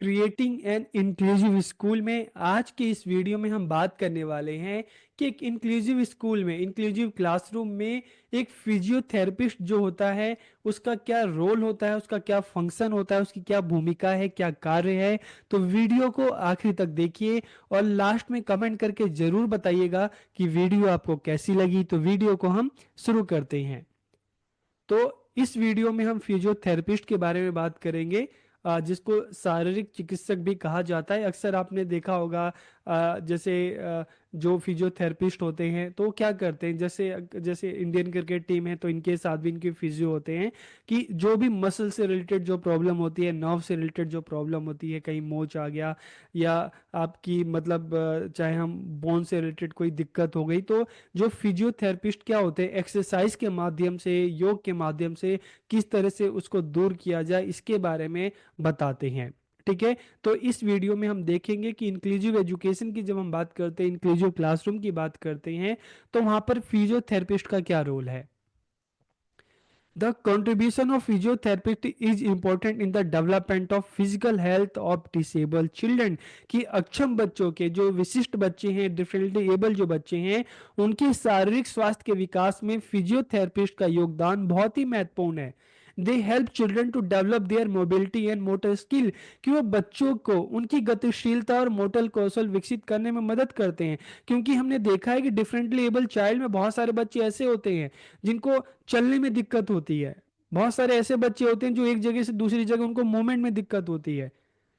Creating an inclusive school में आज के इस वीडियो में हम बात करने वाले हैं कि एक इंक्लूसिव स्कूल में, इंक्लूसिव क्लासरूम में एक फिजियोथेरेपिस्ट जो होता है उसका क्या रोल होता है, उसका क्या फंक्शन होता है, उसकी क्या भूमिका है, क्या कार्य है। तो वीडियो को आखिरी तक देखिए और लास्ट में कमेंट करके जरूर बताइएगा कि वीडियो आपको कैसी लगी। तो वीडियो को हम शुरू करते हैं। तो इस वीडियो में हम फिजियोथेरेपिस्ट के बारे में बात करेंगे, जिसको शारीरिक चिकित्सक भी कहा जाता है। अक्सर आपने देखा होगा जैसे जो फिजियोथेरेपिस्ट होते हैं तो क्या करते हैं, जैसे जैसे इंडियन क्रिकेट टीम है तो इनके साथ भी इनके फिजियो होते हैं कि जो भी मसल से रिलेटेड जो प्रॉब्लम होती है, नर्व से रिलेटेड जो प्रॉब्लम होती है, कहीं मोच आ गया या आपकी मतलब चाहे हम बोन से रिलेटेड कोई दिक्कत हो गई, तो जो फिजियोथेरेपिस्ट क्या होते हैं एक्सरसाइज के माध्यम से, योग के माध्यम से किस तरह से उसको दूर किया जाए इसके बारे में बताते हैं। ठीक है, तो इस वीडियो में हम देखेंगे कि इंक्लूसिव एजुकेशन की जब हम बात करते हैं, इंक्लूसिव क्लासरूम की बात करते हैं, तो वहां पर फिजियोथेरेपिस्ट का क्या रोल है। The contribution of physiotherapist is important in the development of physical health of disabled children। कि अक्षम बच्चों के, जो विशिष्ट बच्चे हैं, डिफरेंटली एबल जो बच्चे हैं, उनके शारीरिक स्वास्थ्य के विकास में फिजियोथेरेपिस्ट का योगदान बहुत ही महत्वपूर्ण है। They help children to develop their mobility and motor skill. कि वो बच्चों को उनकी गतिशीलता और मोटर कौशल विकसित करने में मदद करते हैं। क्योंकि हमने देखा है कि डिफरेंटली एबल चाइल्ड में बहुत सारे बच्चे ऐसे होते हैं जिनको चलने में दिक्कत होती है। बहुत सारे ऐसे बच्चे होते हैं जो एक जगह से दूसरी जगह उनको मूवमेंट में दिक्कत होती है,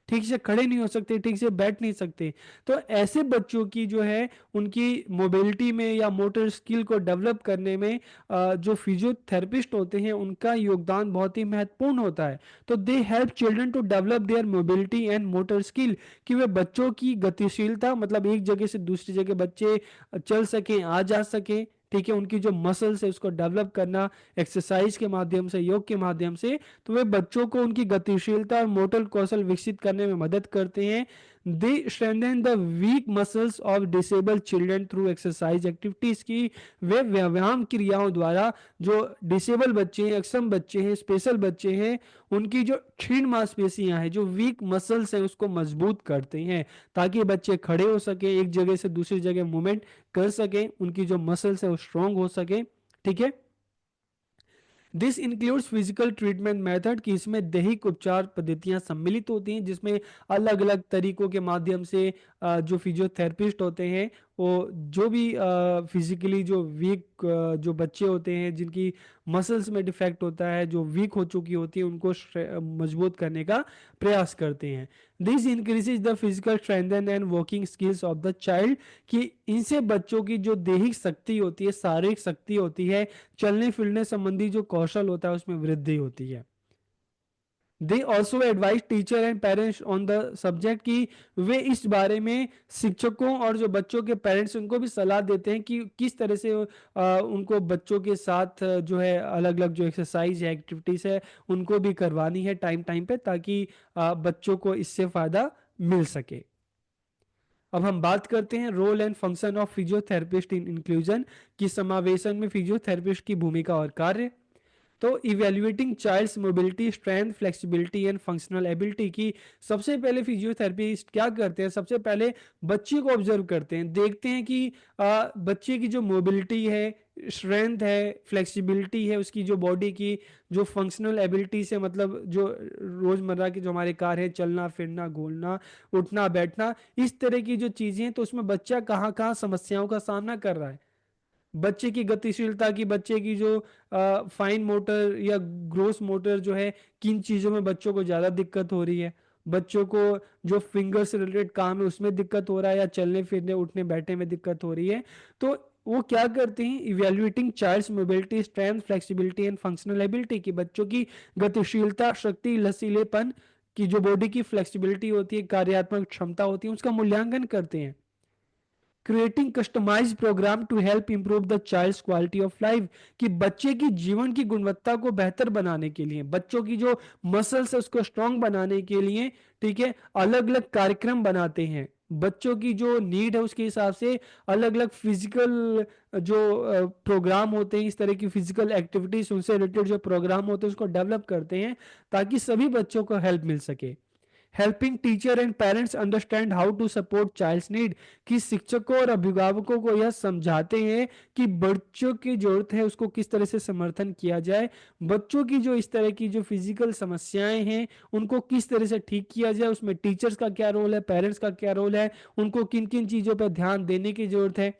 ठीक से खड़े नहीं हो सकते, ठीक से बैठ नहीं सकते। तो ऐसे बच्चों की जो है उनकी मोबिलिटी में या मोटर स्किल को डेवलप करने में जो फिजियोथेरेपिस्ट होते हैं उनका योगदान बहुत ही महत्वपूर्ण होता है। तो they help children to develop their mobility and motor skill. कि वे बच्चों की गतिशीलता, मतलब एक जगह से दूसरी जगह बच्चे चल सकें, आ जा सकें, ठीक है, उनकी जो मसल्स है उसको डेवलप करना एक्सरसाइज के माध्यम से, योग के माध्यम से। तो वे बच्चों को उनकी गतिशीलता और मोटर कौशल विकसित करने में मदद करते हैं। They strengthen the weak muscles of disable children through exercise activities. की वे व्यायाम क्रियाओं द्वारा जो डिसेबल बच्चे हैं, अक्षम बच्चे हैं, स्पेशल बच्चे हैं, उनकी जो क्षीण मांसपेशियां हैं, जो वीक मसल्स हैं, उसको मजबूत करते हैं ताकि बच्चे खड़े हो सके, एक जगह से दूसरी जगह मूवमेंट कर सकें, उनकी जो मसल्स है वो स्ट्रांग हो सके। ठीक है, this includes physical treatment method. कि इसमें दैहिक उपचार पद्धतियां सम्मिलित होती हैं जिसमें अलग अलग तरीकों के माध्यम से जो फिजियोथेरेपिस्ट होते हैं वो जो भी फिजिकली जो वीक जो बच्चे होते हैं, जिनकी मसल्स में डिफेक्ट होता है, जो वीक हो चुकी होती है, उनको मजबूत करने का प्रयास करते हैं। This increases the physical strength and working skills of the child. कि इनसे बच्चों की जो दैहिक शक्ति होती है, शारीरिक शक्ति होती है, चलने फिरने संबंधी जो कौशल होता है उसमें वृद्धि होती है। They also advise teacher and parents on the subject. की वे इस बारे में शिक्षकों और जो बच्चों के पेरेंट्स उनको भी सलाह देते हैं कि किस तरह से उनको बच्चों के साथ जो है अलग अलग जो एक्सरसाइज है, एक्टिविटीज है, उनको भी करवानी है टाइम टाइम पे, ताकि बच्चों को इससे फायदा मिल सके। अब हम बात करते हैं role and function of physiotherapist in inclusion. की समावेशन में फिजियोथेरेपिस्ट की भूमिका और कार्य। तो evaluating child's mobility, strength, flexibility and functional ability. की सबसे पहले फिजियोथेरेपिस्ट क्या करते हैं, सबसे पहले बच्चे को ऑब्जर्व करते हैं, देखते हैं कि बच्चे की जो मोबिलिटी है, स्ट्रेंथ है, फ्लेक्सिबिलिटी है, उसकी जो बॉडी की जो फंक्शनल एबिलिटी से, मतलब जो रोजमर्रा की जो हमारे कार्य है, चलना फिरना, घूमना, उठना बैठना, इस तरह की जो चीजें हैं, तो उसमें बच्चा कहाँ कहाँ समस्याओं का सामना कर रहा है। बच्चे की गतिशीलता की, बच्चे की जो फाइन मोटर या ग्रोस मोटर जो है, किन चीजों में बच्चों को ज्यादा दिक्कत हो रही है, बच्चों को जो फिंगर से रिलेटेड काम है उसमें दिक्कत हो रहा है, या चलने फिरने उठने बैठने में दिक्कत हो रही है। तो वो क्या करते हैं, evaluating child's mobility, strength, flexibility and functional ability. की बच्चों की गतिशीलता, शक्ति, लचीलेपन, की जो बॉडी की फ्लेक्सिबिलिटी होती है, कार्यात्मक क्षमता होती है, उसका मूल्यांकन करते हैं। Creating customized program to help improve the child's quality of life. कि बच्चे की जीवन की गुणवत्ता को बेहतर बनाने के लिए, बच्चों की जो मसल्स है उसको स्ट्रांग बनाने के लिए, ठीक है, अलग अलग कार्यक्रम बनाते हैं। बच्चों की जो नीड है उसके हिसाब से अलग अलग फिजिकल जो प्रोग्राम होते हैं, इस तरह की फिजिकल एक्टिविटीज, उनसे रिलेटेड जो प्रोग्राम होते हैं उसको डेवलप करते हैं ताकि सभी बच्चों को हेल्प मिल सके। Helping teacher and parents understand how to support child's need, कि शिक्षकों और अभिभावकों को यह समझाते हैं कि बच्चों की जरूरत है उसको किस तरह से समर्थन किया जाए, बच्चों की जो इस तरह की जो फिजिकल समस्याएं हैं उनको किस तरह से ठीक किया जाए, उसमें टीचर्स का क्या रोल है, पेरेंट्स का क्या रोल है, उनको किन किन चीजों पर ध्यान देने की जरूरत है।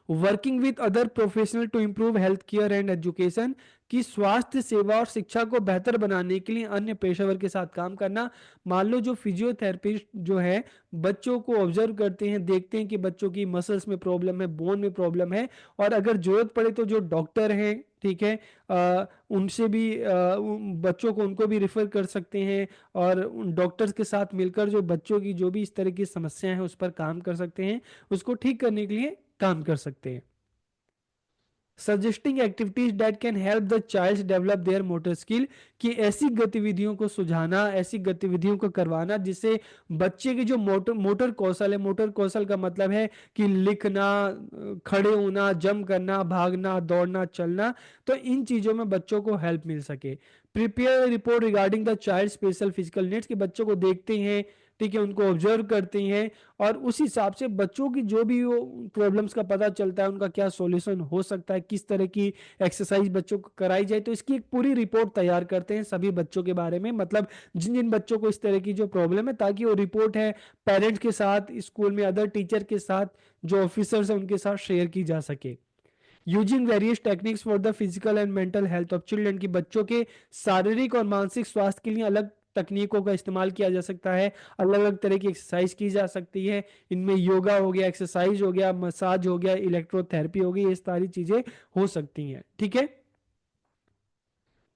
Working with other professional to improve health care and education, कि स्वास्थ्य सेवा और शिक्षा को बेहतर बनाने के लिए अन्य पेशेवर के साथ काम करना। मान लो जो फिजियोथेरेपिस्ट जो है बच्चों को ऑब्जर्व करते हैं, देखते हैं कि बच्चों की मसल्स में प्रॉब्लम है, बोन में प्रॉब्लम है, और अगर जरूरत पड़े तो जो डॉक्टर हैं, ठीक है, उनसे भी बच्चों को उनको भी रिफर कर सकते हैं, और उन डॉक्टर्स के साथ मिलकर जो बच्चों की जो भी इस तरह की समस्याएं हैं उस पर काम कर सकते हैं, उसको ठीक करने के लिए काम कर सकते हैं। Suggesting activities that can help the child develop their motor skill, कि ऐसी गतिविधियों को सुझाना, ऐसी गतिविधियों को करवाना जिससे बच्चे के जो मोटर मोटर कौशल है, मोटर कौशल का मतलब है कि लिखना, खड़े होना, जंप करना, भागना, दौड़ना, चलना, तो इन चीजों में बच्चों को हेल्प मिल सके। Prepare report regarding the child special physical needs, कि बच्चों को देखते हैं, ठीक है, उनको ऑब्जर्व करते हैं, और उस हिसाब से बच्चों की जो भी वो प्रॉब्लम्स का पता चलता है, उनका क्या सॉल्यूशन हो सकता है, किस तरह की एक्सरसाइज बच्चों को कराई जाए, तो इसकी एक पूरी रिपोर्ट तैयार करते हैं सभी बच्चों के बारे में, मतलब जिन जिन बच्चों को इस तरह की जो प्रॉब्लम है, ताकि वो रिपोर्ट है पेरेंट्स के साथ, स्कूल में अदर टीचर के साथ, जो ऑफिसर्स हैं उनके साथ शेयर की जा सके। Using various techniques for the physical and mental health of children, की बच्चों के शारीरिक और मानसिक स्वास्थ्य के लिए अलग तकनीकों का इस्तेमाल किया जा सकता है, अलग अलग तरह की एक्सरसाइज की जा सकती है, इनमें योगा हो गया, एक्सरसाइज हो गया, मसाज हो गया, इलेक्ट्रोथेरेपी हो गई, ये सारी चीजें हो सकती हैं, ठीक है।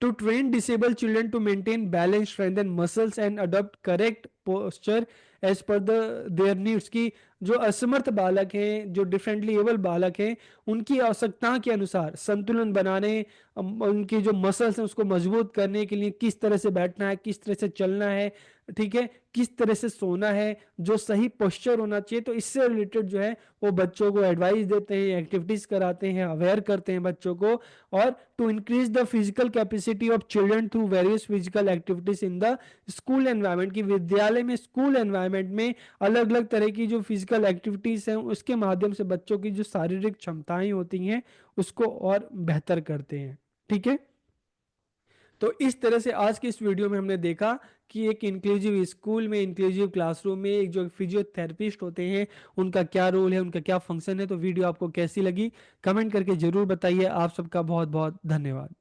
To train disabled children to maintain balance, strengthen muscles and adopt correct posture as per their needs, की जो असमर्थ बालक हैं, जो डिफरेंटली एबल बालक हैं, उनकी आवश्यकता के अनुसार संतुलन बनाने, उनकी जो मसल्स हैं उसको मजबूत करने के लिए किस तरह से बैठना है, किस तरह से चलना है, ठीक है, किस तरह से सोना है, जो सही पोस्चर होना चाहिए, तो इससे रिलेटेड जो है वो बच्चों को एडवाइस देते हैं, एक्टिविटीज कराते हैं, अवेयर करते हैं बच्चों को। और to increase the physical capacity of children through various physical activities in the school environment, की विद्यालय में, स्कूल एनवायरनमेंट में अलग अलग तरह की जो फिजिकल एक्टिविटीज हैं उसके माध्यम से बच्चों की जो शारीरिक क्षमताएं होती हैं उसको और बेहतर करते हैं, ठीक है। तो इस तरह से आज की इस वीडियो में हमने देखा कि एक इंक्लूसिव स्कूल में, इंक्लूसिव क्लासरूम में एक जो फिजियोथेरेपिस्ट होते हैं उनका क्या रोल है, उनका क्या फंक्शन है। तो वीडियो आपको कैसी लगी कमेंट करके जरूर बताइए। आप सबका बहुत बहुत धन्यवाद।